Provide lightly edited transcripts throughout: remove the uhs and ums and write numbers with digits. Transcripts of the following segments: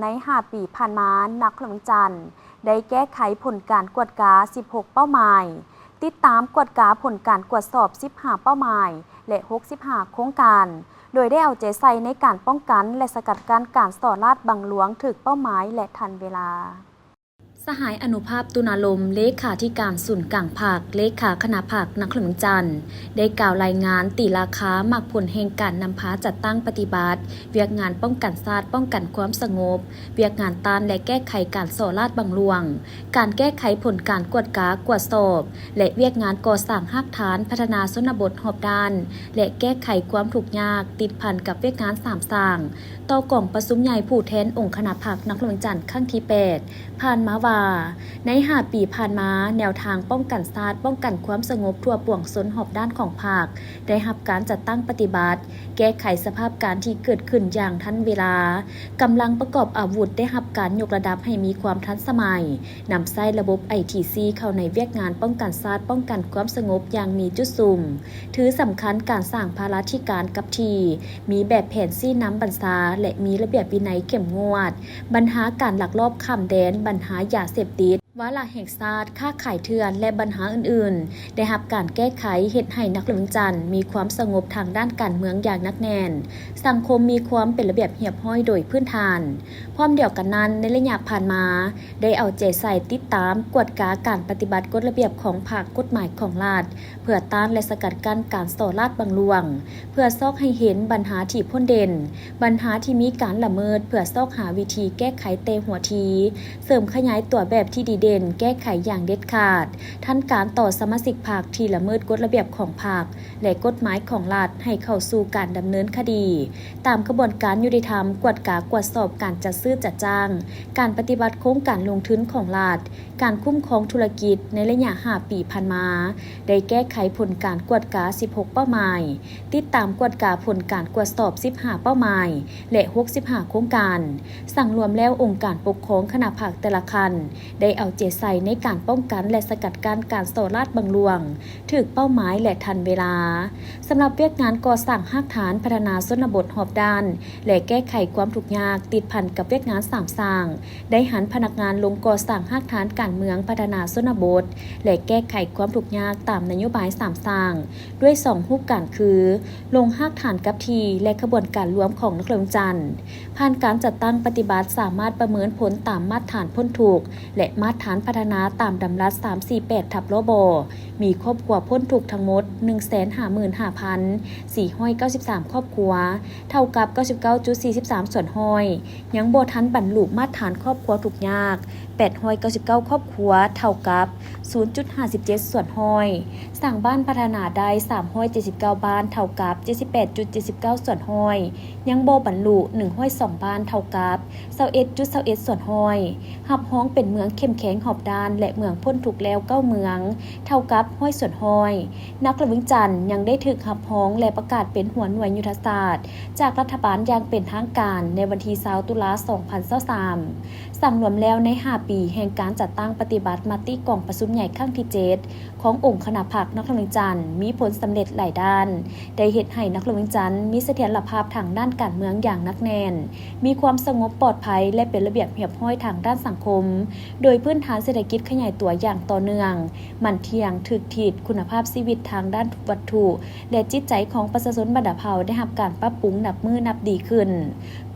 ใน5 ปีผ่านมานักพลังจันทร์ได้แก้ไขผลการกวดกา 16 เป้าหมายติดตามกวดกาผลการตรวจสอบ 15 เป้าหมายและ 65 โครงการโดยได้เอาใจใส่ในการป้องกันและสกัดกั้นการส่อราดบังหลวงถึกเป้าหมายและทันเวลาสหายอนุภาพตุนาลมเลขาธิการศูนย์กลางภาคเลขาคณะภาคนักขนมจันทร์ได้กล่าวรายงานตีราคาหมักผลแห่งการนำพาจัดตั้งปฏิบัติเวียกงานป้องกันศาสตร์ป้องกันความสงบเวียกงานต้านและแก้ไขการส่อราดบังหลวงการแก้ไขผลการกวดกากวดสอบและเวียกงานก่อสร้างหักฐานพัฒนาชนบทหอบด้านและแก้ไขความทุกข์ยากติดพันกับเวียกงาน3 สร้างต่อกล่องประชุมใหญ่ผู้แทนองค์คณะภาคนักขนมจันทร์ครั้งที่ 8ผ่านมาว่าใน5 ปีผ่านมาแนวทางป้องกันศาสตร์ป้องกันความสงบทั่วปวงชนหอบด้านของภาคได้รับการจัดตั้งปฏิบัติแก้ไขสภาพการที่เกิดขึ้นอย่างทันเวลากำลังประกอบอาวุธได้รับการยกระดับให้มีความทันสมัยนำใช้ระบบ ITC เข้าในเวียกงานป้องกันศาสตร์ป้องกันความสงบอย่างมีจุดสุ่มถือสำคัญการสร้างภาราธิการกับทีมีแบบแผนซี่น้ำบัญชาและมีระเบียบวินัยเข้มงวดปัญหาการลักลอบข้ามแดนปัญหายาเสพติดวาระแห่งชาติค้าขายเถื่อนและปัญหาอื่นๆได้รับการแก้ไขเฮ็ดให้นักเมืองจันทร์มีความสงบทางด้านการเมืองอย่างหนักแน่นสังคมมีความเป็นระเบียบเรียบร้อยโดยพื้นฐานพร้อมเดียวกันนั้นในระยะผ่านมาได้เอาใจใส่ติดตามกวดกาการปฏิบัติกฎระเบียบของภาคกฎหมายของรัฐเพื่อต้านและสกัดกั้นการส่อราดบังหลวงเพื่อซอกให้เห็นปัญหาที่พ้นเด่นปัญหาที่มีการละเมิดเพื่อซอกหาวิธีแก้ไขเตหัวทีเสริมขยายตัวแบบที่ดีเด่นแก้ไขอย่างเด็ดขาดท่านการต่อสมาชิกพรรคที่ละเมิดกฎระเบียบของพรรคและกฎหมายของรัฐให้เข้าสู่การดำเนินคดีตามกระบวนการยุติธรรมกวดกากวดสอบการจัดซื้อจัดจ้างการปฏิบัติโครงการลงทุนของรัฐการคุ้มครองธุรกิจในระยะ5 ปีผ่านมาได้แก้ไขผลการกวดกา 16 เป้าหมายติดตามกวดกาผลการกวดสอบ 15 เป้าหมายและ 65 โครงการสั่งรวมแล้วองค์การปกครองคณะภาคแต่ละคันได้เอาใจใส่ในการป้องกันและสกัดกั้นการส่อราดบังหลวงถึกเป้าหมายและทันเวลาสำหรับเวียกงานก่อสร้างหักฐานพัฒนาชนบทหอบด้านและแก้ไขความทุกข์ยากติดพันกับเวียกงาน3 สร้างได้หันพนักงานลงก่อสร้างหักฐานการเมืองพัฒนาชนบทและแก้ไขความทุกข์ยากตามนโยบาย3 สร้างด้วย2 รูปการคือลงหักฐานกับทีและขบวนการรวมของนักเรียนจันทร์ผ่านการจัดตั้งปฏิบัติสามารถประเมินผลตามมาตรฐานพ้นถูกและมาตรฐานพัฒนาตามดำรัส348 ทับลบมีครอบครัวพ้นถูกทั้งหมด 155,493 ครอบครัวเท่ากับ 99.43 ส่วนห้อยยังบ่ทันบรรลุมาตรฐานครอบครัวทุกยาก899 ครอบครัวเท่ากับ 0.57 ส่วนห้อยสร้างบ้านพัฒนาได้379 บ้านเท่ากับ 78.79 ส่วนห้อยยังบ่บรรลุ102 บ้านเท่ากับ 21.21 ส่วนห้อยหับฮ้องเป็นเมืองเข้มแข็งหอบด้านและเมืองพ้นทุกข์แล้ว9 เมืองเท่ากับห้อยส่วนห้อยนักระวิงจันทร์ยังได้ถึกหับฮ้องและประกาศเป็นหัวหน่วยยุทธศาสตร์จากรัฐบาลอย่างเป็นทางการในวันที่20 ตุลา 2023สั่งรวมแล้วใน5 ปีแห่งการจัดตั้งปฏิบัติมาติกล่องประชุมใหญ่ครั้งที่ 7ขององค์คณะภาคนักระวิงจันทร์มีผลสำเร็จหลายด้านได้เฮ็ดให้นักระวิงจันทร์มีเสถียรภาพทางด้านการเมืองอย่างหนักแน่นมีความสงบปลอดภัยและเป็นระเบียบเรียบร้อยทางด้านสังคมโดยพื้นฐานเศรษฐกิจขยายตัวอย่างต่อเนื่องมั่นเที่ยงถึกถีดคุณภาพชีวิตทางด้านวัตถุและจิตใจของประชาชนบัดดาลเผาได้รับการปรับปรุงนับมือนับดีขึ้น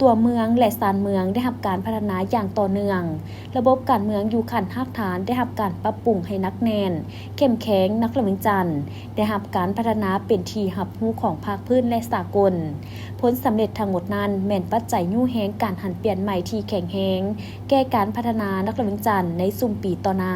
ตัวเมืองและชานเมืองได้รับการพัฒนาอย่างต่อเนื่องระบบการเมืองอยู่ขั้นรากฐานได้รับการปรับปรุงให้หนักแน่นเข้มแข็งนักระวิงจันทร์ได้รับการพัฒนาเป็นที่รับรู้ของภาคพื้นและสากลผลสำเร็จทั้งหมดนั้นแม่นปัจจัยยู่แฮงการหันเปลี่ยนใหม่ที่แข็งแรงแก่การพัฒนานักระวิงจันทร์ในสุ่มปีต่อหน้า